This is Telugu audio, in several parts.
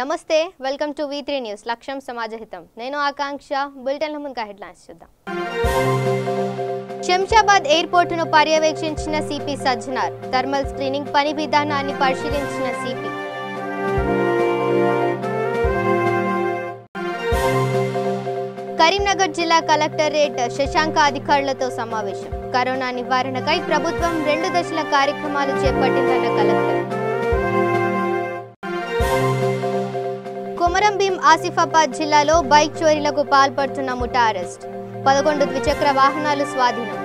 నమస్తే వెల్కమ్ టు V3 న్యూస్ లక్ష్యం సమాజహితం నేను ఆకాంక్ష బులెటిన్ ముందుగా హెడ్లైన్స్ చూద్దాం శంషాబాద్ ఎయిర్పోర్ట్ ను పర్యవేక్షించిన సిపి సజ్జనార్ థర్మల్ స్క్రీనింగ్ పని విధానాన్ని పరిశీలించిన సిపి కరీంనగర్ జిల్లా కలెక్టరేట్ శశాంక అధికారులతో సమావేశం కరోనా నివారణకై ప్రభుత్వం 2 దశల కార్యక్రమాలు చేపట్టిందన్న కలెక్టర్ కొమరం భీం ఆసిఫాబాద్ జిల్లాలో బైక్ చోరీలకు పాల్పడుతున్న ముఠా అరెస్ట్ 11 ద్విచక్ర వాహనాలు స్వాధీనం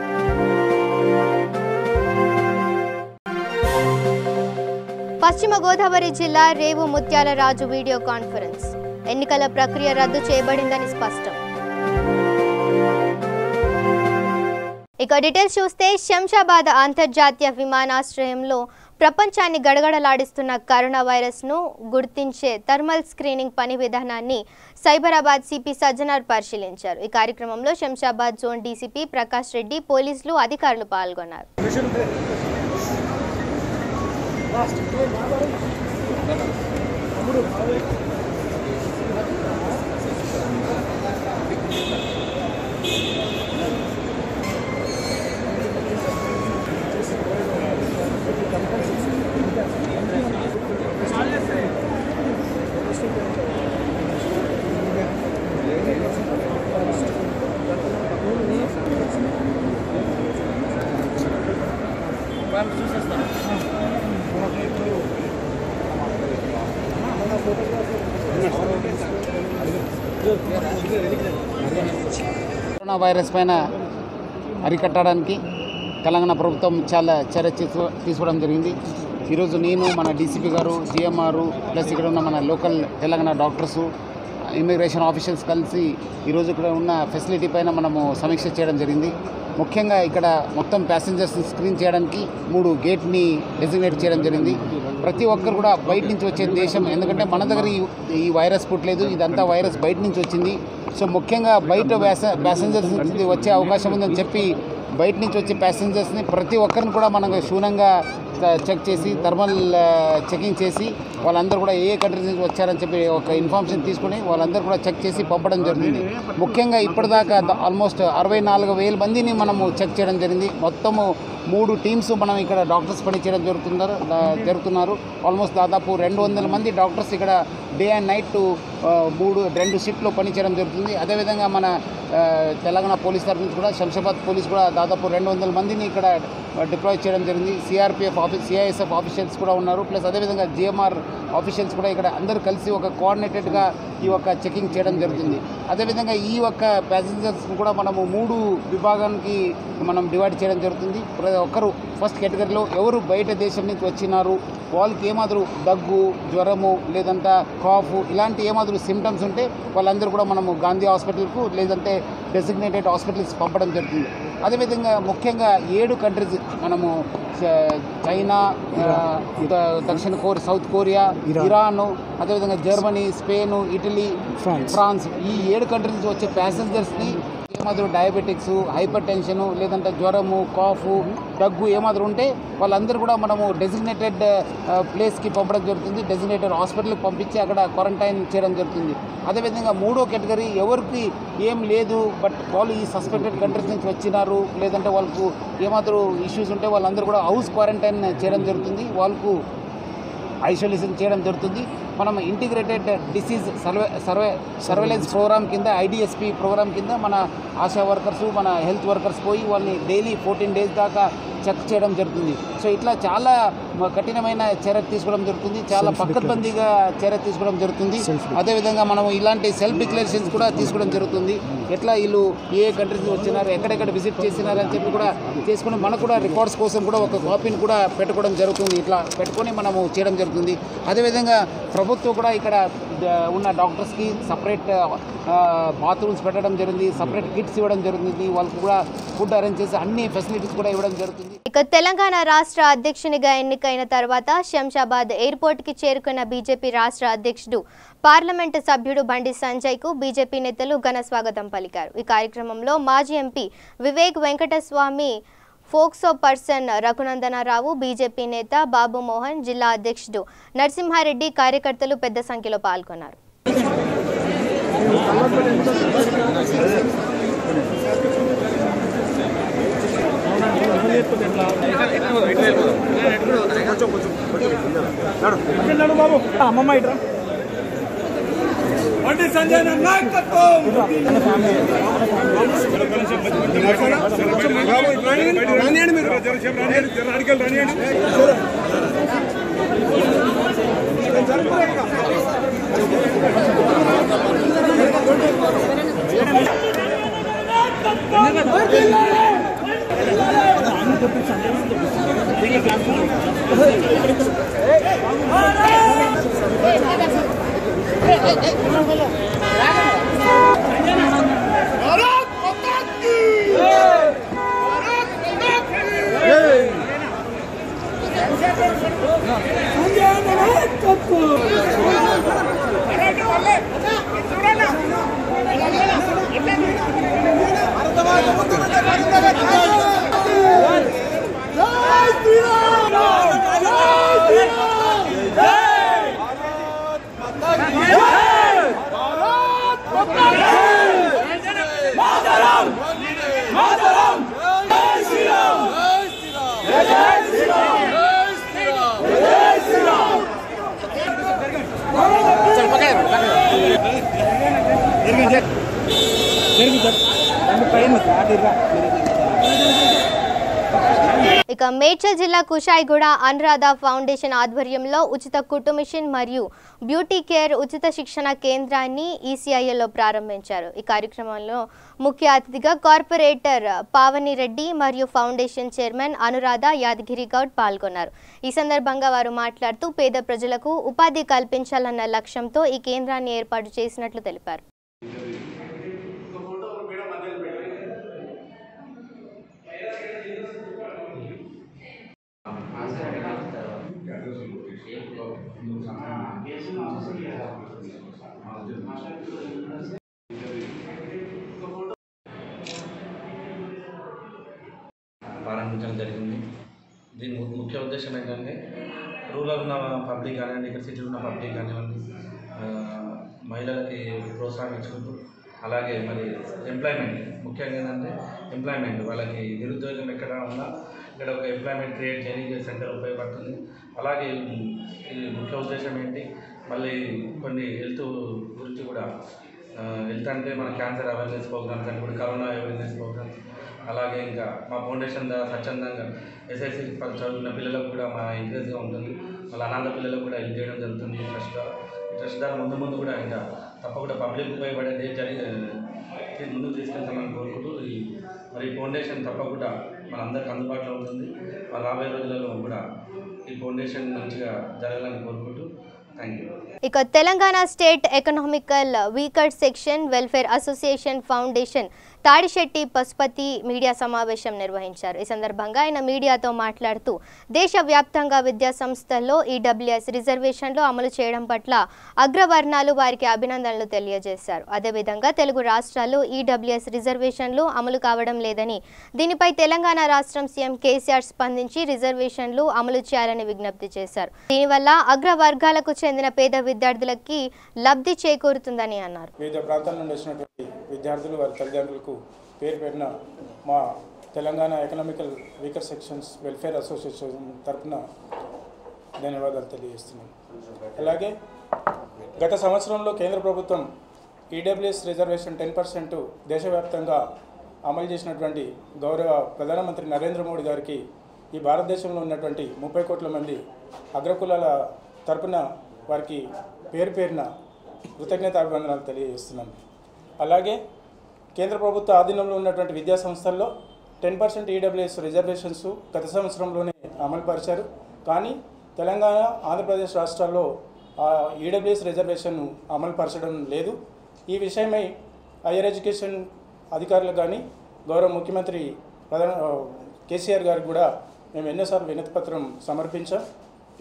పశ్చిమ గోదావరి జిల్లా రేవు ముత్యాల రాజు వీడియో కాన్ఫరెన్స్ ఎన్నికల ప్రక్రియ రద్దు చేయబడిందని స్పష్టం ఇక డీటెయిల్స్ చూస్తే శంషాబాద్ అంతర్జాతీయ విమానాశ్రయంలో ప్రపంచాన్ని గడగడలాడిస్తున్న కరోనా వైరస్ ను గుర్తించే థర్మల్ స్క్రీనింగ్ పని విధానాన్ని సైబరాబాద్ సిపి సజ్జనార్ పరిశీలించారు ఈ కార్యక్రమంలో శంషాబాద్ జోన్ డీసీపీ ప్రకాష్ రెడ్డి పోలీసులు అధికారులు పాల్గొన్నారు కరోనా వైరస్ పైన అరికట్టడానికి తెలంగాణ ప్రభుత్వం చాలా చర్య తీసుకోవడం జరిగింది. ఈరోజు నేను మన డీసీపీ గారు జిఎంఆర్ ప్లస్ ఇక్కడ ఉన్న మన local Telangana doctors immigration officials కలిసి ఈరోజు ఇక్కడ ఉన్న ఫెసిలిటీ పైన మనము సమీక్ష చేయడం జరిగింది. ముఖ్యంగా ఇక్కడ మొత్తం ప్యాసింజర్స్ని స్క్రీన్ చేయడానికి 3 గేట్ని డెసిగ్నేట్ చేయడం జరిగింది. ప్రతి ఒక్కరు కూడా బయట నుంచి వచ్చే దేశం, ఎందుకంటే మన దగ్గర ఈ వైరస్ పుట్టలేదు, ఇదంతా వైరస్ బయట నుంచి వచ్చింది. సో ముఖ్యంగా బయట ప్యాసింజర్స్ వచ్చే అవకాశం ఉందని చెప్పి బయట నుంచి వచ్చే ప్యాసింజర్స్ని ప్రతి ఒక్కరిని కూడా మనం క్షుణ్ణంగా చెక్ చేసి థర్మల్ చెకింగ్ చేసి వాళ్ళందరూ కూడా ఏ కంట్రీ నుంచి వచ్చారని చెప్పి ఒక ఇన్ఫర్మేషన్ తీసుకుని వాళ్ళందరూ కూడా చెక్ చేసి పంపడం జరిగింది. ముఖ్యంగా ఇప్పటిదాకా ఆల్మోస్ట్ 64,000 మందిని మనము చెక్ చేయడం జరిగింది. మొత్తము 3 టీమ్స్ మనం ఇక్కడ డాక్టర్స్ పని చేయడం జరుగుతున్నారు. ఆల్మోస్ట్ దాదాపు 200 మంది డాక్టర్స్ ఇక్కడ డే అండ్ నైట్ 2 షిఫ్ట్లో పని చేయడం జరుగుతుంది. అదేవిధంగా మన తెలంగాణ పోలీస్ తరఫు నుంచి కూడా శంషాబాద్ పోలీస్ కూడా దాదాపు 200 మందిని ఇక్కడ డిప్లాయ్ చేయడం జరిగింది. సిఐఎస్ఎఫ్ ఆఫీషియల్స్ కూడా ఉన్నారు. ప్లస్ అదేవిధంగా జిఎంఆర్ ఆఫీషియల్స్ కూడా ఇక్కడ అందరూ కలిసి ఒక కోఆర్డినేటెడ్గా ఈ యొక్క చెకింగ్ చేయడం జరుగుతుంది. అదేవిధంగా ఈ యొక్క ప్యాసింజర్స్ కూడా మనము 3 విభాగానికి మనం డివైడ్ చేయడం జరుగుతుంది. ఒకరు ఫస్ట్ కేటగిరీలో ఎవరు బయట దేశం నుంచి వచ్చినారు, వాళ్ళకి ఏమాదిరి దగ్గు, జ్వరము, లేదంటే కాఫ్ ఇలాంటి ఏమాదిరి సిమ్టమ్స్ ఉంటే వాళ్ళందరూ కూడా మనము గాంధీ హాస్పిటల్కు లేదంటే డెసిగ్నేటెడ్ హాస్పిటల్స్ పంపడం జరుగుతుంది. అదేవిధంగా ముఖ్యంగా 7 కంట్రీస్ మనము చైనా, దక్షిణ కొరియా, సౌత్ కొరియా, ఇరాన్, అదేవిధంగా జర్మనీ, స్పెయిన్, ఇటలీ, ఫ్రాన్స్ ఈ 7 కంట్రీస్ నుంచి వచ్చే ప్యాసింజర్స్ని ఏమాదిరి డయాబెటిక్స్, హైపర్ టెన్షను, లేదంటే జ్వరము, కాఫ్, దగ్గు ఏమాదిరి ఉంటే వాళ్ళందరూ కూడా మనము డెసిగ్నేటెడ్ ప్లేస్కి పంపడం జరుగుతుంది. డెసిగ్నేటెడ్ హాస్పిటల్కి పంపించి అక్కడ క్వారంటైన్ చేయడం జరుగుతుంది. అదేవిధంగా 3వ కేటగిరీ ఎవరికి ఏం లేదు బట్ వాళ్ళు ఈ సస్పెక్టెడ్ కంట్రీస్ నుంచి వచ్చినారు, లేదంటే వాళ్ళకు ఏమాదిరి ఇష్యూస్ ఉంటే వాళ్ళందరూ కూడా హౌస్ క్వారంటైన్ చేయడం జరుగుతుంది. వాళ్ళకు ఐసోలేషన్ చేయడం జరుగుతుంది. మనం ఇంటిగ్రేటెడ్ డిసీజ్ సర్వేలెన్స్ ప్రోగ్రామ్ కింద ఐడిఎస్పి ప్రోగ్రామ్ కింద మన ఆశా వర్కర్స్, మన హెల్త్ వర్కర్స్ పోయి వాళ్ళని డైలీ 14 డేస్ దాకా చెక్ చేయడం జరుగుతుంది. సో ఇట్లా చాలా కఠినమైన చర్య తీసుకోవడం జరుగుతుంది, చాలా పకడ్బందీగా చర్య తీసుకోవడం జరుగుతుంది. అదేవిధంగా మనం ఇలాంటి సెల్ఫ్ డిక్లరేషన్స్ కూడా తీసుకోవడం జరుగుతుంది. ఎట్లా వీళ్ళు ఏ కంట్రీస్ వచ్చినారు, ఎక్కడెక్కడ విజిట్ చేసినారని చెప్పి కూడా చేసుకుని మనకు కూడా రికార్డ్స్ కోసం కూడా ఒక కాపీని కూడా పెట్టుకోవడం జరుగుతుంది. ఇట్లా పెట్టుకొని మనము చేయడం జరుగుతుంది. అదేవిధంగా ప్రభుత్వం కూడా ఇక్కడ ఉన్న డాక్టర్స్కి సపరేట్ బాత్రూమ్స్ పెట్టడం జరిగింది, సపరేట్ కిట్స్ ఇవ్వడం జరుగుతుంది. వాళ్ళకు కూడా ఫుడ్ అరేంజ్ చేసి అన్ని ఫెసిలిటీస్ కూడా ఇవ్వడం జరుగుతుంది. ఇక తెలంగాణ రాష్ట్ర అధ్యక్షునిగా ఎన్నికైన తర్వాత శంషాబాద్ ఎయిర్పోర్ట్ కి చేరుకున్న బీజేపీ రాష్ట్ర అధ్యక్షుడు పార్లమెంటు సభ్యుడు బండి సంజయ్ కు బీజేపీ నేతలు ఘన స్వాగతం పలికారు. ఈ కార్యక్రమంలో మాజీ MP Vivek Venkataswamy POCSO person Raghunandan Rao, BJP నేత బాబు మోహన్, జిల్లా అధ్యక్షుడు నరసింహారెడ్డి, కార్యకర్తలు పెద్ద సంఖ్యలో పాల్గొన్నారు. సంజయ్ నాయకత్వం ఇక మేడ్చల్ జిల్లా కుషాయిగూడ అనురాధ ఫౌండేషన్ ఆధ్వర్యంలో ఉచిత కుట్టు మిషన్ మరియు బ్యూటీ కేర్ ఉచిత శిక్షణ కేంద్రాన్ని ఈసీఐఎల్లో ప్రారంభించారు. ఈ కార్యక్రమంలో ముఖ్య అతిథిగా కార్పొరేటర్ పావని రెడ్డి మరియు ఫౌండేషన్ చైర్మన్ అనురాధ యాదగిరి గౌడ్ పాల్గొన్నారు. ఈ సందర్భంగా వారు మాట్లాడుతూ పేద ప్రజలకు ఉపాధి కల్పించాలన్న లక్ష్యంతో ఈ కేంద్రాన్ని ఏర్పాటు చేసినట్లు తెలిపారు. ప్రారంభించడం జరిగింది. దీని ముఖ్య ఉద్దేశం ఏంటంటే రూరల్ ఉన్న పబ్లిక్ కానివ్వండి, ఇక్కడ సిటీలో ఉన్న పబ్లిక్ కానివ్వండి, మహిళలకి ప్రోత్సాహం ఇచ్చుకుంటూ అలాగే మరి ఎంప్లాయ్మెంట్ ముఖ్యంగా ఏంటంటే ఎంప్లాయ్మెంట్ వాళ్ళకి నిరుద్యోగం ఎక్కడ ఉన్నా ఇక్కడ ఒక ఎంప్లాయ్మెంట్ క్రియేట్ చేయడానికి సెంటర్ ఉపయోగపడుతుంది. అలాగే ఇది ముఖ్య ఉద్దేశం ఏంటి మళ్ళీ కొన్ని హెల్త్ గురించి కూడా హెల్త్ అంటే మన క్యాన్సర్ అవేర్నెస్ ప్రోగ్రామ్స్ అంటే కూడా కరోనా అవేర్నెస్ ప్రోగ్రామ్స్ అలాగే ఇంకా మా ఫౌండేషన్ స్వచ్ఛందంగా ఎస్ఎస్సి చదువుకున్న పిల్లలకు కూడా మా ఎంకరేజ్గా ఉంటుంది. వాళ్ళ అనాథ పిల్లలకు కూడా హెల్ప్ చేయడం జరుగుతుంది. ట్రస్ట్ ద్వారా ముందు కూడా ఇంకా తప్పకుండా పబ్లిక్ ఉపయోగపడేది ముందుకు తీసుకెళ్తామని కోరుకుంటూ మరి ఫౌండేషన్ తప్పకుండా మనందరికీ అందుబాటులో ఉంటుంది. రాబోయే రోజులలో కూడా ఈ ఫౌండేషన్ మంచిగా జరగాలని కోరుకుంటూ థ్యాంక్ యూ. ఇక Telangana state economical weaker section welfare association foundation Tadisetti Pasupathi media సమావేశం నిర్వహించారు. ఈ సందర్భంగా ఆయన మీడియాతో మాట్లాడుతూ దేశవ్యాప్తంగా విద్యా సంస్థల్లో ఈడబ్ల్యూఎస్ రిజర్వేషన్లు అమలు చేయడం పట్ల అగ్రవర్ణాలు వారికి అభినందనలు తెలియజేశారు. అదేవిధంగా తెలుగు రాష్ట్రాల్లో ఈడబ్ల్యూఎస్ రిజర్వేషన్లు అమలు కావడం లేదని, దీనిపై తెలంగాణ రాష్ట్రం సీఎం కేసీఆర్ స్పందించి రిజర్వేషన్లు అమలు చేయాలని విజ్ఞప్తి చేశారు. దీనివల్ల అగ్రవర్గాలకు చెందిన పేద విద్యార్థులకి లబ్ధి చేకూరుతుందని అన్నారు. వివిధ ప్రాంతాల నుండి వచ్చినటువంటి విద్యార్థులు వారి తల్లిదండ్రులకు పేరు పెట్టిన మా Telangana economical weaker sections welfare association తరఫున ధన్యవాదాలు తెలియజేస్తున్నాను. అలాగే గత సంవత్సరంలో కేంద్ర ప్రభుత్వం ఈడబ్ల్యూఎస్ రిజర్వేషన్ 10% దేశవ్యాప్తంగా అమలు చేసినటువంటి గౌరవ ప్రధానమంత్రి నరేంద్ర మోడీ గారికి ఈ భారతదేశంలో ఉన్నటువంటి 30 కోట్ల మంది అగ్రకులాల తరపున వారికి పేరున కృతజ్ఞతాభివందనాలు తెలియజేస్తున్నాను. అలాగే కేంద్ర ప్రభుత్వ ఆధీనంలో ఉన్నటువంటి విద్యా సంస్థల్లో 10% ఈడబ్ల్యూఎస్ రిజర్వేషన్స్ గత సంవత్సరంలోనే అమలుపరిచారు. కానీ తెలంగాణ, ఆంధ్రప్రదేశ్ రాష్ట్రాల్లో ఈడబ్ల్యూఎస్ రిజర్వేషన్ అమలుపరచడం లేదు. ఈ విషయమై హైయర్ ఎడ్యుకేషన్ అధికారులకు కానీ గౌరవ ముఖ్యమంత్రి కేసీఆర్ గారికి కూడా మేము ఎన్నోసార్లు వినతిపత్రం సమర్పించాం.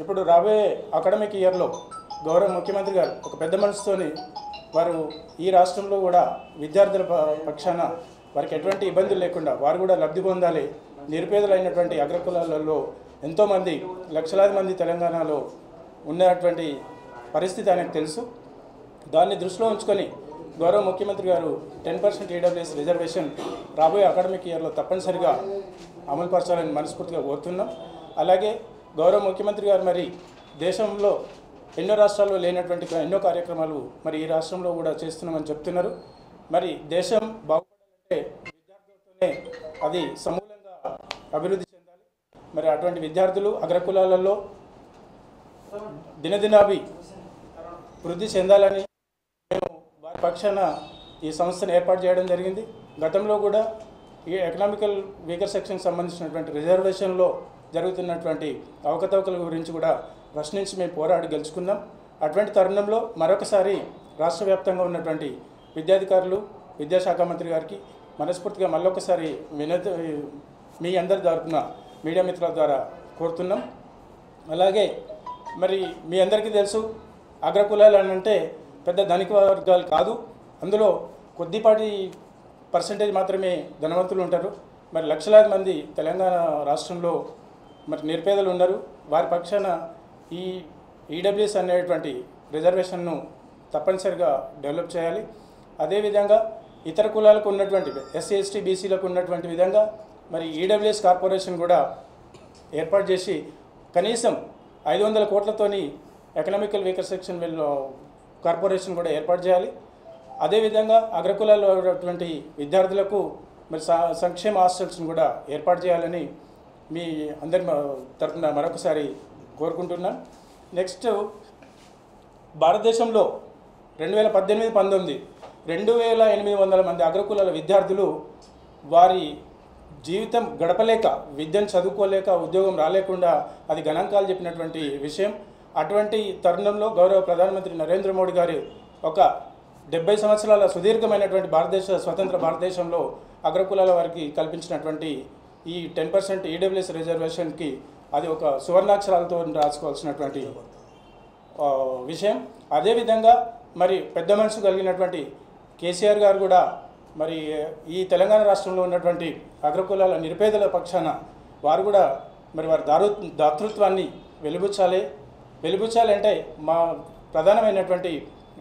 ఇప్పుడు రాబోయే అకాడమిక్ ఇయర్లో గౌరవ ముఖ్యమంత్రి గారు ఒక పెద్ద మనసుతోని వారు ఈ రాష్ట్రంలో కూడా విద్యార్థుల పక్షాన వారికి ఎటువంటి ఇబ్బందులు లేకుండా వారు కూడా లబ్ధి పొందాలి, నిరుపేదలైనటువంటి అగ్రకులాలలో ఎంతోమంది లక్షలాది మంది తెలంగాణలో ఉన్నటువంటి పరిస్థితి ఆయనకు తెలుసు. దాన్ని దృష్టిలో ఉంచుకొని గౌరవ ముఖ్యమంత్రి గారు 10% ఈడబ్ల్యూఎస్ రిజర్వేషన్ రాబోయే అకాడమిక్ ఇయర్లో తప్పనిసరిగా అమలుపరచాలని మనస్ఫూర్తిగా కోరుతున్నాం. అలాగే గౌరవ ముఖ్యమంత్రి గారు మరి దేశంలో ఎన్నో రాష్ట్రాల్లో లేనటువంటి ఎన్నో కార్యక్రమాలు మరి ఈ రాష్ట్రంలో కూడా చేస్తున్నామని చెప్తున్నారు. మరి దేశం బాగుపడాలంటే విద్యార్థులతోనే అది సమూలంగా అభివృద్ధి చెందాలి. మరి అటువంటి విద్యార్థులు అగ్రకులాలలో దినదినాభి వృద్ధి చెందాలని మేము వారి పక్షాన ఈ సంస్థను ఏర్పాటు చేయడం జరిగింది. గతంలో కూడా ఈ ఎకనామికల్ వీకర్ సెక్షన్ సంబంధించినటువంటి రిజర్వేషన్లో జరుగుతున్నటువంటి అవకతవకల గురించి కూడా ప్రశ్నించి మేము పోరాడి గెలుచుకున్నాం. అటువంటి తరుణంలో మరొకసారి రాష్ట్ర వ్యాప్తంగా ఉన్నటువంటి విద్యాధికారులు, విద్యాశాఖ మంత్రి గారికి మనస్ఫూర్తిగా మళ్ళొకసారి మీ అందరి తరపున మీడియా మిత్రుల ద్వారా కోరుతున్నాం. అలాగే మరి మీ అందరికీ తెలుసు, అగ్రకులాలు అని అంటే పెద్ద ధనిక వర్గాలు కాదు, అందులో కొద్దిపాటి పర్సంటేజ్ మాత్రమే ధనవంతులు ఉంటారు. మరి లక్షలాది మంది తెలంగాణ రాష్ట్రంలో మరి నిరుపేదలు ఉన్నారు. వారి పక్షాన ఈ ఈడబ్ల్యూఎస్ అనేటువంటి రిజర్వేషన్ను తప్పనిసరిగా డెవలప్ చేయాలి. అదేవిధంగా ఇతర కులాలకు ఉన్నటువంటి ఎస్సీ ఎస్టీ బీసీలకు ఉన్నటువంటి విధంగా మరి ఈడబ్ల్యూఎస్ కార్పొరేషన్ కూడా ఏర్పాటు చేసి కనీసం 500 కోట్లతోని ఎకనామికల్ వీకర్ సెక్షన్ కార్పొరేషన్ కూడా ఏర్పాటు చేయాలి. అదేవిధంగా అగ్రకులాల్లో ఉన్నటువంటి విద్యార్థులకు మరి సంక్షేమ హాస్టల్స్ను కూడా ఏర్పాటు చేయాలని మీ అందరి తరఫున మరొకసారి కోరుకుంటున్నాను. నెక్స్ట్, భారతదేశంలో 2018-19 2800 మంది అగ్రకులాల విద్యార్థులు వారి జీవితం గడపలేక, విద్యను చదువుకోలేక, ఉద్యోగం రాలేకుండా అది గణాంకాలు చెప్పినటువంటి విషయం. అటువంటి తరుణంలో గౌరవ ప్రధానమంత్రి నరేంద్ర మోడీ గారు ఒక 70 సంవత్సరాల సుదీర్ఘమైనటువంటి స్వతంత్ర భారతదేశంలో అగ్రకులాల వారికి కల్పించినటువంటి ఈ 10% ఈడబ్ల్యూఎస్ రిజర్వేషన్కి అది ఒక సువర్ణాక్షరాలతో రాసుకోవాల్సినటువంటి విషయం. అదేవిధంగా మరి పెద్ద మనసు కలిగినటువంటి కేసీఆర్ గారు కూడా మరి ఈ తెలంగాణ రాష్ట్రంలో ఉన్నటువంటి అగ్రకులాల నిరుపేదల పక్షాన వారు కూడా మరి వారి దాతృత్వాన్ని వెలిబుచ్చాలంటే మా ప్రధానమైనటువంటి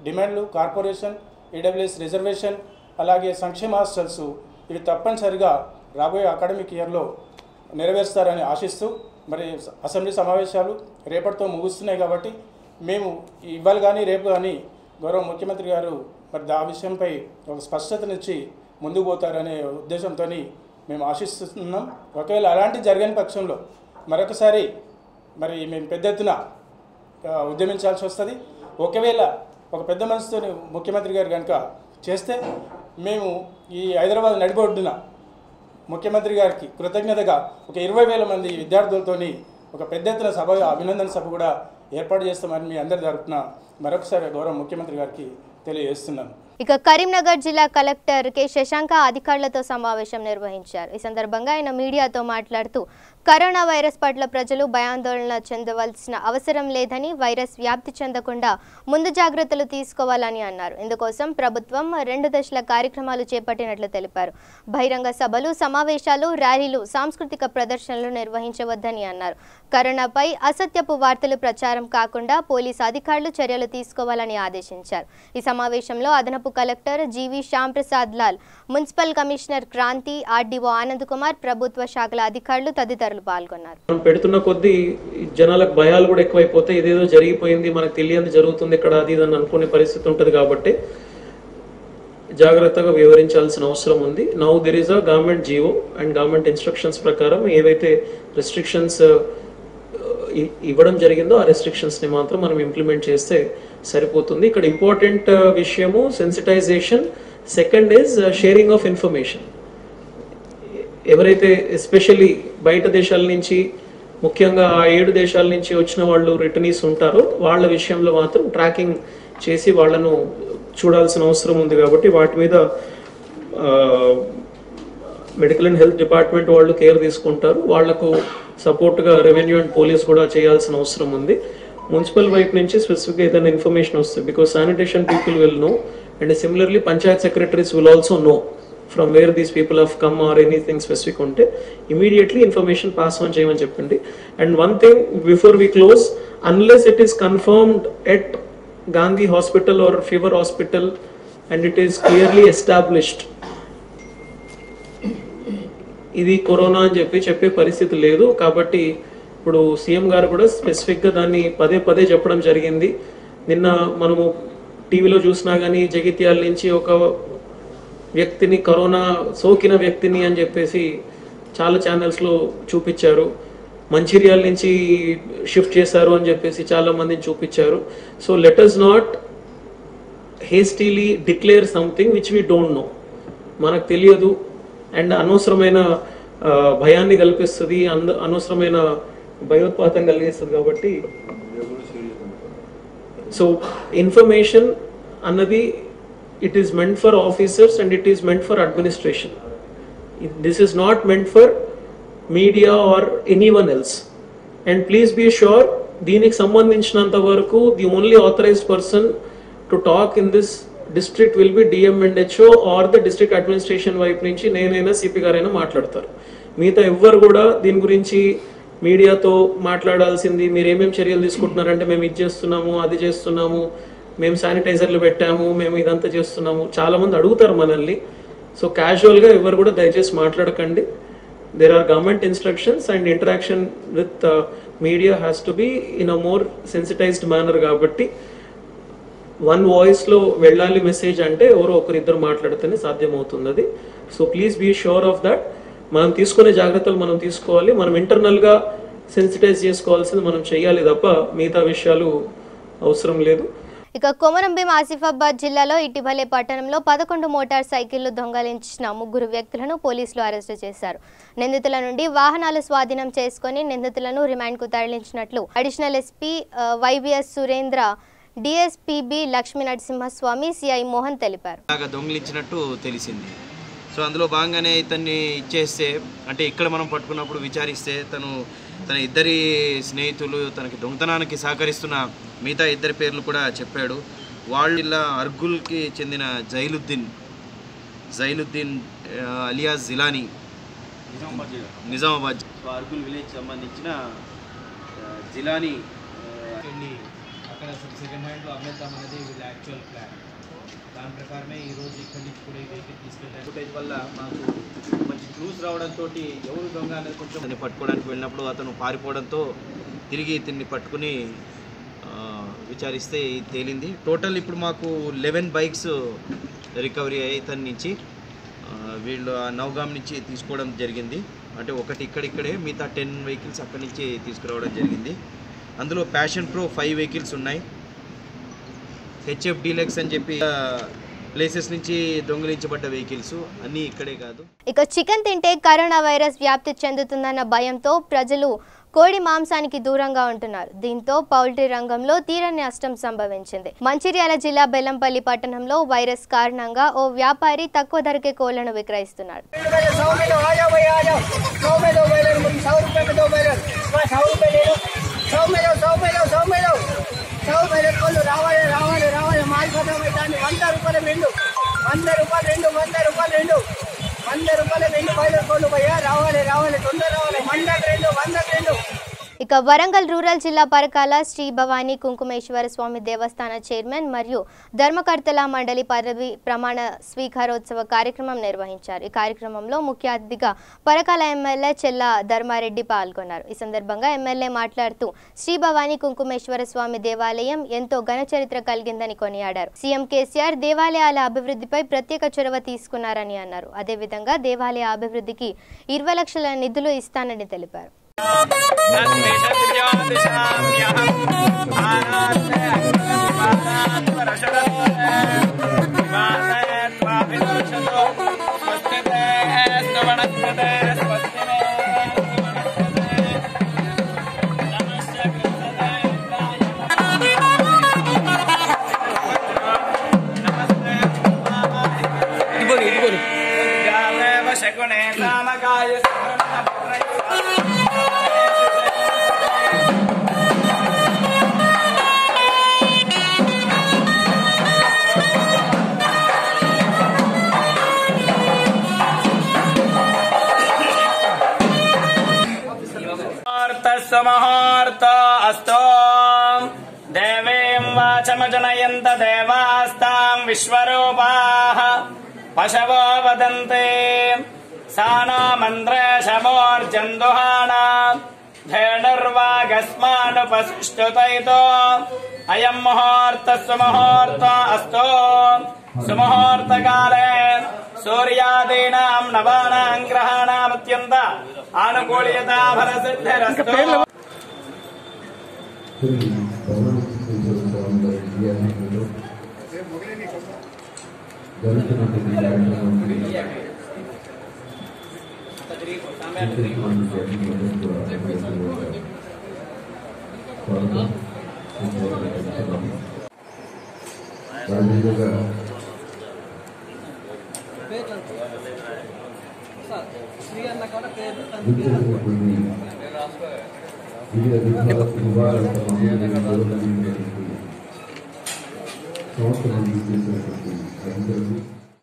డిమాండ్లు కార్పొరేషన్, ఈడబ్ల్యూఎస్ రిజర్వేషన్, అలాగే సంక్షేమ హాస్టల్స్ ఇవి తప్పనిసరిగా రాబోయే అకాడమిక్ ఇయర్లో నెరవేరుస్తారని ఆశిస్తూ మరి అసెంబ్లీ సమావేశాలు రేపటితో ముగుస్తున్నాయి కాబట్టి మేము ఇవాళ కానీ రేపు కానీ గౌరవ ముఖ్యమంత్రి గారు మరి ఆ విషయంపై ఒక స్పష్టతనిచ్చి ముందుకు పోతారనే ఉద్దేశంతో మేము ఆశిస్తున్నాం. ఒకవేళ అలాంటి జరగని పక్షంలో మరొకసారి మరి మేము పెద్ద ఎత్తున ఉద్యమించాల్సి వస్తుంది. ఒకవేళ ఒక పెద్ద మనసుతో ముఖ్యమంత్రి గారు కనుక చేస్తే మేము ఈ హైదరాబాద్ నడిబొడ్డున ముఖ్యమంత్రి గారికి కృతజ్ఞతగా ఒక 20,000 మంది విద్యార్థులతోని ఒక పెద్ద ఎత్తున అభినందన సభ కూడా ఏర్పాటు చేస్తామని మీ అందరి తరపున మరొకసారి గౌరవ ముఖ్యమంత్రి గారికి తెలియజేస్తున్నాను. ఇక కరీంనగర్ జిల్లా కలెక్టర్ కె శశాంక అధికారులతో సమావేశం నిర్వహించారు. ఈ సందర్భంగా ఆయన మీడియాతో మాట్లాడుతూ కరోనా వైరస్ పట్ల ప్రజలు భయాందోళన చెందవలసిన అవసరం లేదని, వైరస్ వ్యాప్తి చెందకుండా ముందు జాగ్రత్తలు తీసుకోవాలని అన్నారు. ఇందుకోసం ప్రభుత్వం 2 దశల కార్యక్రమాలు చేపట్టినట్లు తెలిపారు. బహిరంగ సభలు, సమావేశాలు, ర్యాలీలు, సాంస్కృతిక ప్రదర్శనలు నిర్వహించవద్దని అన్నారు. కరోనాపై అసత్యపు వార్తలు ప్రచారం కాకుండా పోలీసు అధికారులు చర్యలు తీసుకోవాలని ఆదేశించారు. ఈ సమావేశంలో అదనపు collector GV Shyam Prasad Lal, municipal commissioner Kranti, RDO Anand Kumar, ప్రభుత్వ శాఖల అధికారులు తదితరులు పాల్గొన్నారు. మనం పెడుతున్న కొద్దీ జనాలకు భయాలు కూడా ఎక్కువైపోతే ఇదేదో జరిగిపోయింది, మనకు తెలియదు జరుగుతుంది ఇక్కడ అది ఇదని అనుకునే పరిస్థితి ఉంటుంది కాబట్టి జాగ్రత్తగా వివరించాల్సిన అవసరం ఉంది. Now there is a government GO and government instructions ప్రకారం ఏవైతే రెస్ట్రిక్షన్స్ ఇవ్వడం జరిగిందో ఆ రెస్ట్రిక్షన్స్ని మాత్రం మనం ఇంప్లిమెంట్ చేస్తే సరిపోతుంది. ఇక్కడ ఇంపార్టెంట్ విషయము sensitisation, second is sharing of information. ఎవరైతే ఎస్పెషల్లీ బయట దేశాల నుంచి, ముఖ్యంగా ఆ 7 దేశాల నుంచి వచ్చిన వాళ్ళు రిటర్నీస్ ఉంటారో వాళ్ళ విషయంలో మాత్రం ట్రాకింగ్ చేసి వాళ్ళను చూడాల్సిన అవసరం ఉంది. కాబట్టి వాటి మీద మెడికల్ అండ్ హెల్త్ డిపార్ట్మెంట్ వాళ్ళు కేర్ తీసుకుంటారు. వాళ్లకు సపోర్ట్గా రెవెన్యూ అండ్ పోలీస్ కూడా చేయాల్సిన అవసరం ఉంది. మున్సిపల్ వైపు నుంచి స్పెసిఫిక్గా ఏదైనా ఇన్ఫర్మేషన్ వస్తుంది, because sanitation people will know and similarly panchayat secretaries will also know from where these people have come or anything specific ఉంటే ఇమీడియట్లీ ఇన్ఫర్మేషన్ పాస్ ఆన్ చేయమని చెప్పండి. And one thing before we close, unless it is confirmed at Gandhi Hospital or Fever Hospital and it is clearly established ఇది కరోనా అని చెప్పే పరిస్థితి లేదు. కాబట్టి ఇప్పుడు సీఎం గారు కూడా స్పెసిఫిక్గా దాన్ని పదే చెప్పడం జరిగింది. నిన్న మనము టీవీలో చూసినా కానీ జగిత్యాల నుంచి ఒక వ్యక్తిని, కరోనా సోకిన వ్యక్తిని అని చెప్పేసి చాలా ఛానల్స్లో చూపించారు. మంచిర్యాల నుంచి షిఫ్ట్ చేశారు అని చెప్పేసి చాలా మందిని చూపించారు. So let us not hastily declare something which we don't know. మనకు తెలియదు అండ్ అనవసరమైన భయాన్ని కల్పిస్తుంది, అనవసరమైన భయోత్పాతం కలిగిస్తుంది. కాబట్టి సో ఇన్ఫర్మేషన్ అన్నది it is meant for officers and it is meant for administration. This is not meant for media or anyone else. And please be sure, దీనికి సంబంధించినంత వరకు the only authorised person to talk in this district will be DMHO or the district administration వైపు నుంచి నేనైనా సిపి గారైనా మాట్లాడతారు. మిగతా ఎవ్వరు కూడా దీని గురించి మీడియాతో మాట్లాడాల్సింది మీరు ఏమేమి చర్యలు తీసుకుంటున్నారంటే మేము ఇది చేస్తున్నాము, అది చేస్తున్నాము, మేము శానిటైజర్లు పెట్టాము, మేము ఇదంతా చేస్తున్నాము, చాలామంది అడుగుతారు మనల్ని. సో క్యాజువల్గా ఎవరు కూడా దయచేసి మాట్లాడకండి. There are government instructions and interaction with media has to be in a more sensitized manner. కాబట్టి వన్ వాయిస్లో వెళ్ళాలి మెసేజ్ అంటే ఎవరో ఒకరిద్దరు మాట్లాడితేనే సాధ్యమవుతుంది అది. So please be sure of that. మనం తీసుకునే జాగ్రత్తలు మనం తీసుకోవాలి. మనం ఇంటర్నల్గా సెన్సిటైజ్ చేసుకోవాల్సింది మనం చేయాలి తప్ప మిగతా విషయాలు అవసరం లేదు. ఇక కొమరంభీం ఆసిఫాబాద్ జిల్లాలో ఇటీవలే పట్టణంలో 11 మోటార్ సైకిళ్లు దొంగలించిన 3 వ్యక్తులను పోలీసులు అరెస్టు చేశారు. నిందితుల నుండి వాహనాలు స్వాధీనం చేసుకుని నిందితులను రిమాండ్కు తరలించినట్లు additional SP YVS Surendra, DSPB Lakshmi Narasimhaswamy, CI Mohan తెలిపారు. దొంగిలించినట్టు తెలిసింది. సో అందులో భాగంగానే ఇతన్ని ఇచ్చేస్తే, అంటే ఇక్కడ మనం పట్టుకున్నప్పుడు విచారిస్తే తన ఇద్దరి స్నేహితులు తనకి దొంగతనానికి సహకరిస్తున్న మిగతా 2 పేర్లు కూడా చెప్పాడు. వాళ్ళు ఇలా అర్గుల్కి చెందిన జైలుద్దీన్ అలియాస్ జిలానీ, నిజామాబాద్ అర్గుల్ విలేజ్ సంబంధించిన జిలానీ అక్కడ సెకండ్ హ్యాండ్లో అమ్మేద్దామనేది వీళ్ళ యాక్చువల్ ప్లాన్. దాని ప్రకారమే ఈరోజు ఇక్కడి నుంచి కూడా ఈ వెహికల్ తీసుకెళ్ళారు. ఫుటేజ్ వల్ల మాకు మంచి క్లూస్ రావడంతో ఎవరు దొంగ అనేది కొంచెం అతన్ని పట్టుకోవడానికి వెళ్ళినప్పుడు అతను పారిపోవడంతో తిరిగి ఇతన్ని పట్టుకుని విచారిస్తే తేలింది. టోటల్ ఇప్పుడు మాకు 11 బైక్స్ రికవరీ అయ్యి ఇతని నుంచి వీళ్ళు నౌగాం నుంచి తీసుకోవడం జరిగింది. అంటే ఒకటి ఇక్కడిక్కడే, మిగతా 10 వెహికల్స్ అక్కడి నుంచి తీసుకురావడం జరిగింది. అందులో ప్యాషన్ ప్రో 5 వెహికల్స్ ఉన్నాయి. HF డీలక్స్ అని చెప్పి ప్లేసెస్ నుంచి దొంగిలించబడ్డ వెహికల్స్ అన్నీ ఇక్కడే కాదు. ఇక చికెన్ తింటే కరోనా వైరస్ వ్యాప్తి చెందుతుందన్న భయంతో ప్రజలు కోడి మాంసానికి దూరంగా ఉంటున్నారు. దీంతో పౌల్ట్రీ రంగంలో తీరని నష్టం సంభవించింది. మంచిర్యాల జిల్లా బెల్లంపల్లి పట్టణంలో వైరస్ కారణంగా ఓ వ్యాపారి తక్కువ ధరకే కోళ్లను విక్రయిస్తున్నాడు. ఇక వరంగల్ రూరల్ జిల్లా పరకాల శ్రీ భవానీ కుంకుమేశ్వర స్వామి దేవస్థాన చైర్మన్ మరియు ధర్మకర్తల మండలి పదవి ప్రమాణ స్వీకారోత్సవ కార్యక్రమం నిర్వహించారు. ఈ కార్యక్రమంలో ముఖ్య అతిథిగా పరకాల ఎమ్మెల్యే చెల్లా ధర్మారెడ్డి పాల్గొన్నారు. ఈ సందర్భంగా ఎమ్మెల్యే మాట్లాడుతూ శ్రీ భవానీ కుంకుమేశ్వర స్వామి దేవాలయం ఎంతో ఘన చరిత్ర కలిగిందని కొనియాడారు. సీఎం కేసీఆర్ దేవాలయాల అభివృద్ధిపై ప్రత్యేక చొరవ తీసుకున్నారని అన్నారు. అదేవిధంగా దేవాలయ అభివృద్ధికి 20 లక్షల నిధులు ఇస్తానని తెలిపారు. सुमुहूर्त अस्तु देवीं वाचमजनयन्त देवास्तां विश्वरूपाः पशवो वदन्ति सा नो मन्त्रेशमोर्जन्दुहाना धेनुर्वागस्मानुपसृष्टुतैतो अयं मुहूर्तः सुमुहूर्त अस्तु सुमुहूर्तकाले सूर्यादीनां नवानां ग्रहाणाम् अत्यन्त आनुकूल्यता फलसिद्धिरस्तु।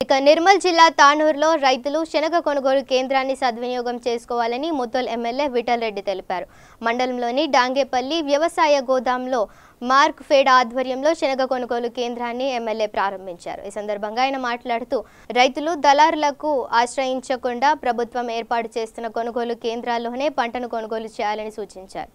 ఇక నిర్మల్ జిల్లా తానూరులో రైతులు శనగ కొనుగోలు కేంద్రాన్ని సద్వినియోగం చేసుకోవాలని ముద్దోల్ ఎమ్మెల్యే విఠల్ రెడ్డి తెలిపారు. మండలంలోని డాంగేపల్లి వ్యవసాయ గోదాంలో మార్క్ ఫెడ్ ఆధ్వర్యంలో శనగ కొనుగోలు కేంద్రాన్ని ఎమ్మెల్యే ప్రారంభించారు. ఈ సందర్భంగా ఆయన మాట్లాడుతూ రైతులు దళారులకు ఆశ్రయించకుండా ప్రభుత్వం ఏర్పాటు చేస్తున్న కొనుగోలు కేంద్రాల్లోనే పంటను కొనుగోలు చేయాలని సూచించారు.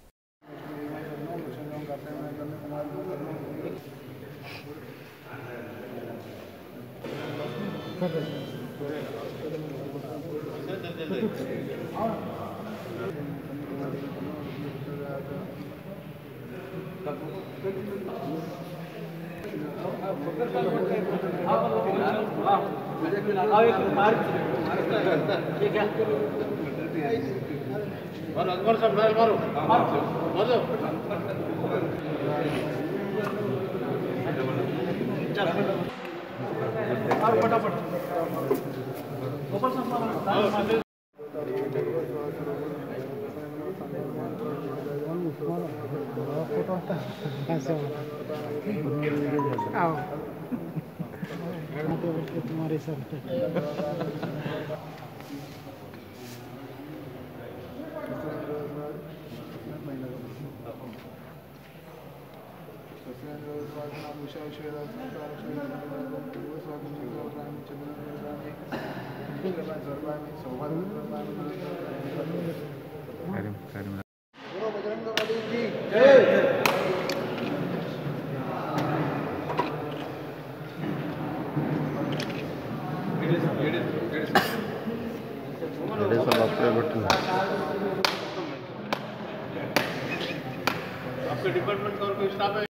आपके डिपार्टमेंट का और कोई स्टाफ है?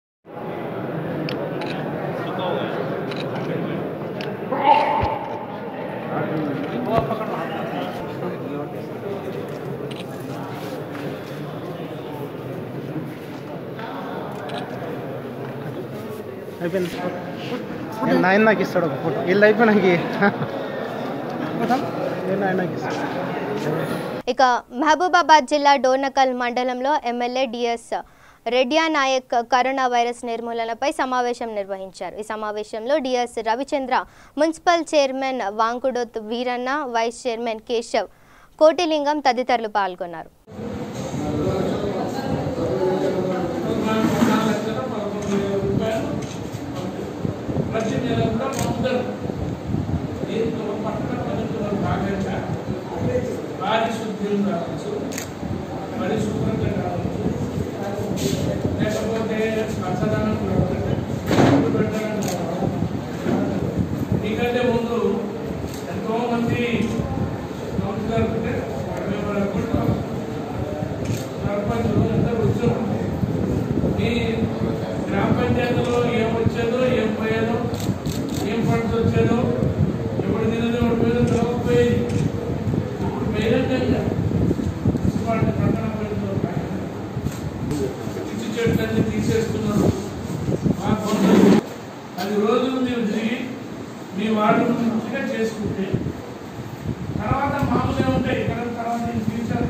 నాయనకి ఇస్తాడు ఒక ఫోటో వీళ్ళు అయిపోయినాకి ఇక మహబూబాబాద్ జిల్లా డోర్నకల్ మండలంలో MLA DS Redya Naik corona virus నిర్మూలనపై సమావేశం నిర్వహించారు. ఈ సమావేశంలో DS Ravichandra, municipal chairman Vankudoth Veeranna, vice chairman Keshav, Kotilingam తదితరులు పాల్గొన్నారు. మీకంటే ముందు ఎంతో మంది సర్పంచులు అందరూ వచ్చారు. మీ గ్రామ పంచాయతీలో ఏం వచ్చేదో, ఏం పోయేదో, ఏం ఫండ్స్ వచ్చేదో, ఎప్పుడు తినదో ఎవరు పోయేదో తెలవకపోయేది. ఇప్పుడు బహిరంగంగా మున్సిపాలిటీ ప్రకటన పిచ్చి చెట్లన్నీ తీసేస్తున్నారు. ఆ కొందరు 10 రోజులు మీరు తిరిగి మీ వార్డు మంచిగా చేసుకుంటే తర్వాత మామూలుగా ఉంటాయి. తర్వాత ఫ్యూచర్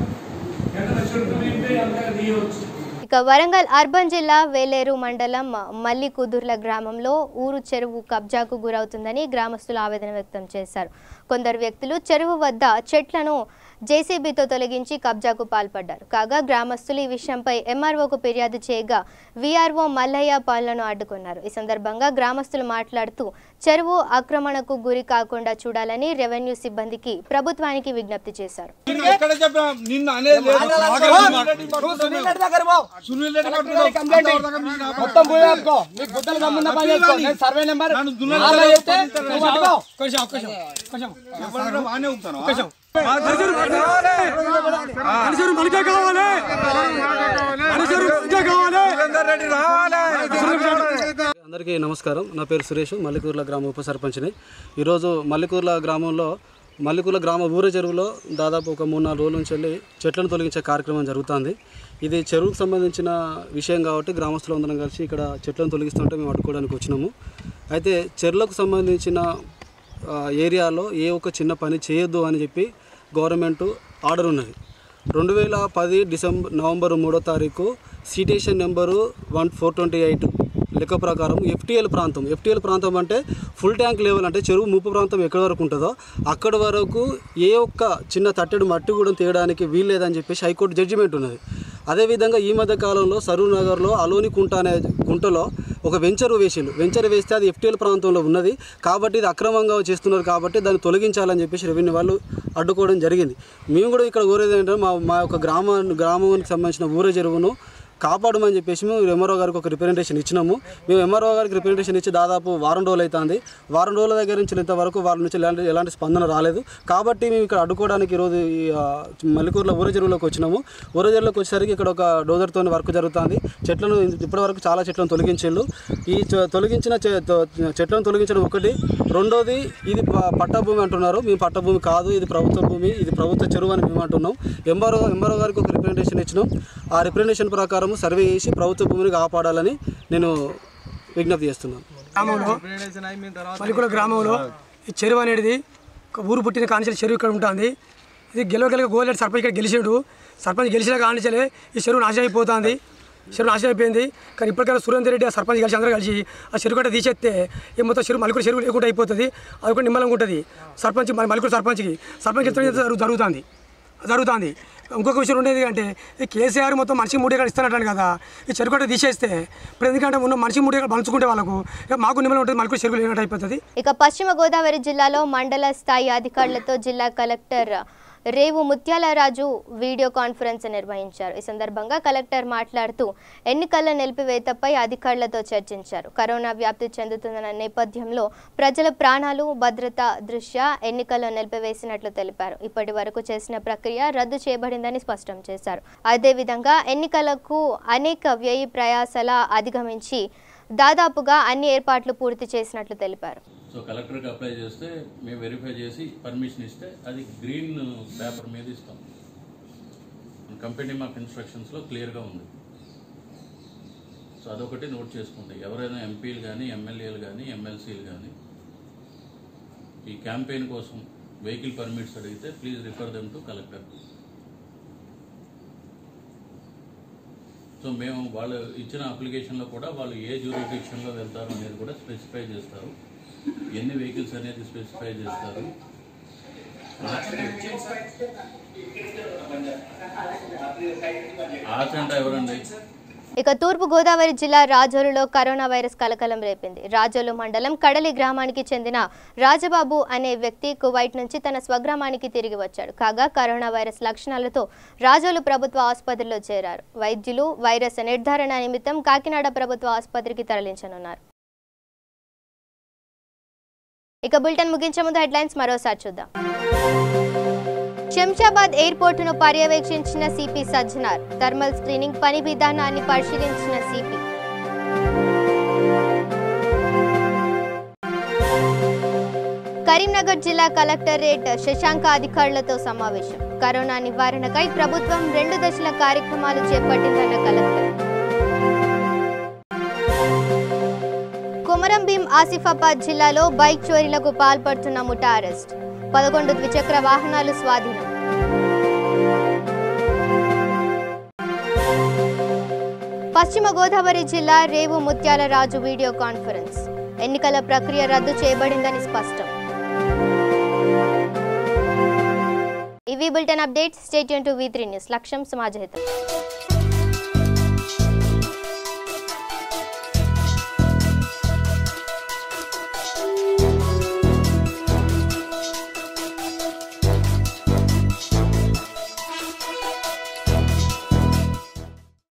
ఏదైనా చెట్టు వింటే అంతగా తీయవచ్చు. ఇక వరంగల్ అర్బన్ జిల్లా వేలేరు మండలం మల్లికుదుర్ల గ్రామంలో ఊరు చెరువు కబ్జాకు గురవుతుందని గ్రామస్తులు ఆవేదన వ్యక్తం చేశారు. కొందరు వ్యక్తులు చెరువు వద్ద చెట్లను జేసీబీతో తొలగించి కబ్జాకు పాల్పడ్డారు. కాగా గ్రామస్తులు ఈ విషయంపై ఎంఆర్ఓకు ఫిర్యాదు చేయగా వీఆర్ఓ మల్లయ్య పనులను అడ్డుకున్నారు. ఈ సందర్భంగా గ్రామస్తులు మాట్లాడుతూ చెరువు ఆక్రమణకు గురి కాకుండా చూడాలని రెవెన్యూ సిబ్బందికి ప్రభుత్వానికి విజ్ఞప్తి చేశారు. అందరికీ నమస్కారం. నా పేరు సురేష్, మల్లికూర్ల గ్రామ ఉప సర్పంచ్ని. ఈరోజు మల్లికూర్ల గ్రామంలో మల్లికూర్ల గ్రామ ఊర చెరువులో దాదాపు ఒక 3-4 రోజుల నుంచి వెళ్ళి చెట్లను తొలగించే కార్యక్రమం జరుగుతుంది. ఇది చెరువుకు సంబంధించిన విషయం కాబట్టి గ్రామస్తులు అందరం కలిసి ఇక్కడ చెట్లను తొలగిస్తుంటే మేము అడ్డుకోవడానికి వచ్చినాము. అయితే చెరువులకు సంబంధించిన ఏరియాలో ఏ ఒక్క చిన్న పని చేయొద్దు అని చెప్పి గవర్నమెంట్ ఆర్డర్ ఉన్నది. 2010 నవంబర్ 3వ తారీఖు సిటేషన్ నెంబరు 1428 లెక్క ప్రకారం ఎఫ్టీఎల్ ప్రాంతం అంటే ఫుల్ ట్యాంక్ లెవెల్ అంటే చెరువు ముప్పు ప్రాంతం ఎక్కడి వరకు ఉంటుందో అక్కడి వరకు ఏ ఒక్క చిన్న తట్టెడు మట్టి కూడా తీయడానికి వీల్లేదని చెప్పేసి హైకోర్టు జడ్జిమెంట్ ఉన్నది. అదేవిధంగా ఈ మధ్య కాలంలో సరూర్ నగర్లో అలోని కుంట అనే కుంటలో ఒక వెంచర్ వేస్తే అది ఎఫ్టీఎల్ ప్రాంతంలో ఉన్నది కాబట్టి ఇది అక్రమంగా చేస్తున్నారు కాబట్టి దాన్ని తొలగించాలని చెప్పేసి రెవెన్యూ వాళ్ళు అడ్డుకోవడం జరిగింది. మేము కూడా ఇక్కడ కోరేది ఏంటంటే మా యొక్క గ్రామానికి సంబంధించిన ఊర చెరువును కాపాడమని చెప్పేసి మేము ఎంఆర్ఓ గారికి ఒక రిప్రజెంటేషన్ ఇచ్చినాము. మేము ఎంఆర్ఓ గారికి రిప్రజెంటేషన్ ఇచ్చి దాదాపు వారం రోజులు అవుతుంది. వారం రోజుల దగ్గర నుంచి ఇంతవరకు వాళ్ళ నుంచి ఎలాంటి స్పందన రాలేదు. కాబట్టి మేము ఇక్కడ అడ్డుకోవడానికి ఈరోజు మల్లికూర్ల ఊర చెరువులోకి వచ్చినాము. ఊర చెరువులోకి వచ్చేసరికి ఇక్కడ ఒక డోజర్తో వర్క్ జరుగుతుంది. చెట్లను ఇప్పటివరకు చాలా చెట్లను తొలగించారు. ఈ తొలగించిన చెట్లను తొలగించడం ఒకటి. రెండోది ఇది పట్టభూమి అంటున్నారు. మేము పట్టభూమి కాదు, ఇది ప్రభుత్వ భూమి, ఇది ప్రభుత్వ చెరువు అని మేము అంటున్నాం. ఎంఆర్ఓ గారికి ఒక రిప్రజెంటేషన్ ఇచ్చినాం. ఆ రిప్రజెంటేషన్ ప్రకారం సర్వే చేసి ప్రభుత్వ భూమిని కాపాడాలని నేను విజ్ఞప్తి చేస్తున్నాను. మల్లికూర్ల గ్రామంలో ఈ చెరువు అనేది ఊరు పుట్టిన కానించే చెరువు ఇక్కడ ఉంటుంది. ఇది గెలవగలిగే గోల్డ్ సర్పంచ్ ఇక్కడ గెలిచాడు. సర్పంచ్ గెలిచిన కానించలే ఈ చెరువు నాశనం అయిపోతుంది. చెరువు నాశనం అయిపోయింది. కానీ ఇప్పటికైనా సురేందర్ రెడ్డి ఆ సర్పంచ్ కలిసి అందరూ కలిసి ఆ చెరువు కట్ట తీసేస్తే ఈ మొత్తం చెరువు మల్లికూరు చెరువు లేకుండా అయిపోతుంది. అది కూడా నిమ్మలంగా ఉంటుంది. మల్లికూరు సర్పంచ్ జరుగుతుంది. ఇంకొక విషయం ఉండేది అంటే ఈ కేసీఆర్ మొత్తం మనిషి 3 ఎకరాలు ఇస్తానంటాను కదా. ఈ చెరువు కట్ట తీసేస్తే ఇప్పుడు ఎందుకంటే ఉన్న మనిషి 3 ఎకరాలు పంచుకుంటే వాళ్ళకు మాకు నిమ్మలం ఉంటుంది, మల్లికూరు చెరువు లేనట్టు అయిపోతుంది. ఇక పశ్చిమ గోదావరి జిల్లాలో మండల స్థాయి అధికారులతో జిల్లా కలెక్టర్ రేవు ముత్యాలరాజు వీడియో కాన్ఫరెన్స్ నిర్వహించారు. ఈ సందర్భంగా కలెక్టర్ మాట్లాడుతూ ఎన్నికల నిలిపివేతపై అధికారులతో చర్చించారు. కరోనా వ్యాప్తి చెందుతున్న నేపథ్యంలో ప్రజల ప్రాణాలు భద్రత దృష్ట్యా ఎన్నికలు నిలిపివేసినట్లు తెలిపారు. ఇప్పటి వరకు చేసిన ప్రక్రియ రద్దు చేయబడిందని స్పష్టం చేశారు. అదేవిధంగా ఎన్నికలకు అనేక వ్యయ ప్రయాసాల అధిగమించి దాదాపుగా అన్ని ఏర్పాట్లు పూర్తి చేసినట్లు తెలిపారు. సో కలెక్టర్కి అప్లై చేస్తే మేము వెరిఫై చేసి పర్మిషన్ ఇస్తే అది గ్రీన్ పేపర్ మీద ఇస్తాం. కంపెనీ ఆఫ్ ఇన్స్ట్రక్షన్స్లో క్లియర్గా ఉంది. సో అదొకటి నోట్ చేసుకోండి. ఎవరైనా ఎంపీలు కానీ ఎమ్మెల్యేలు కానీ ఎమ్మెల్సీలు కానీ ఈ క్యాంపెయిన్ కోసం వెహికల్ పర్మిట్స్ అడిగితే please refer them to collector. So మేము వాళ్ళు ఇచ్చిన అప్లికేషన్లో కూడా వాళ్ళు ఏ జ్యూరిడిక్షన్లో వెళ్తారు అనేది కూడా స్పెసిఫై చేస్తారు. ఎన్ని వెహికల్స్ అనేది స్పెసిఫై చేస్తారు. ఆచంట ఎవరండి? ఇక తూర్పు గోదావరి జిల్లా రాజోలులో కరోనా వైరస్ కలకలం రేపింది. రాజోలు మండలం కడలి గ్రామానికి చెందిన రాజబాబు అనే వ్యక్తి కువైట్ నుంచి తన స్వగ్రామానికి తిరిగి వచ్చాడు. కాగా కరోనా వైరస్ లక్షణాలతో రాజోలు ప్రభుత్వ ఆసుపత్రిలో చేరారు. వైద్యులు వైరస్ నిర్ధారణ నిమిత్తం కాకినాడ ప్రభుత్వ ఆసుపత్రికి తరలించనున్నారు. ఇక బులెటిన్ ముగించే ముందు హెడ్లైన్స్ మరోసారి చూద్దాం. శంషాబాద్ ఎయిర్పోర్టును పర్యవేక్షించిన సిపి సజ్జనార్. థర్మల్ స్క్రీనింగ్ పని విధానాన్ని పరిశీలించిన సిపి. కరీంనగర్ జిల్లా కలెక్టరేట్ శశాంక అధికారులతో సమావేశం. కరోనా నివారణకై ప్రభుత్వం 2 దశల కార్యక్రమాలు చేపట్టిందన్న కలెక్టర్. కొమరంభీం ఆసిఫాబాద్ జిల్లాలో బైక్ చోరీలకు పాల్పడుతున్న ముఠా అరెస్ట్. 11 ద్విచక్ర వాహనాలు స్వాధీనం. పశ్చిమ గోదావరి జిల్లా రేవు ముత్యాలరాజు వీడియో కాన్ఫరెన్స్. ఎన్నికల ప్రక్రియ రద్దు చేయబడిందని స్పష్టం. ఇవి ఇవి bulletin updates. Stay tune to V3 news. లక్ష్యం సమాజహితం.